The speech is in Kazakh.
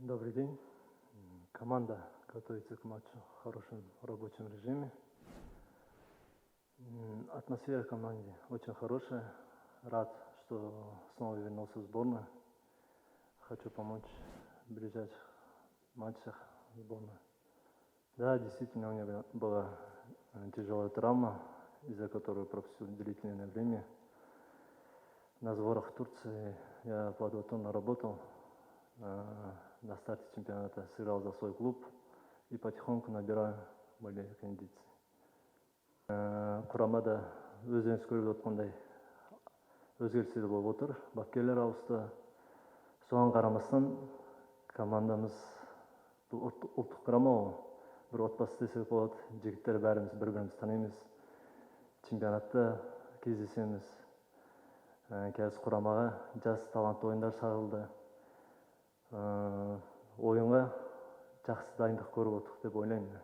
Добрый день. Команда готовится к матчу в хорошем рабочем режиме. Атмосфера в команде очень хорошая. Рад, что снова вернулся в сборную. Хочу помочь в ближайших матчах сборной. Да, действительно, у меня была тяжелая травма, из-за которой пропустил длительное время. На сборах в Турции я плодотворно работал. На старте чемпионата сыграл за свой клуб и потихоньку набираю более кондиции. Құрамада өзіңіз көріп отқандай өзгерістер болып отыр. Бапкерлер ауысты. Соған қарамастан командамыз бұл ұлттық құрама ол. Бір отбасы десек болады. Жігіттер бәріміз бір-бірімізді танимыз. Чемпионатта кездесеміз. Қазір құрамаға жас талантты ойындар шағылды. Ойынға жақсы дайындық көріп отырдық деп ойлаймын.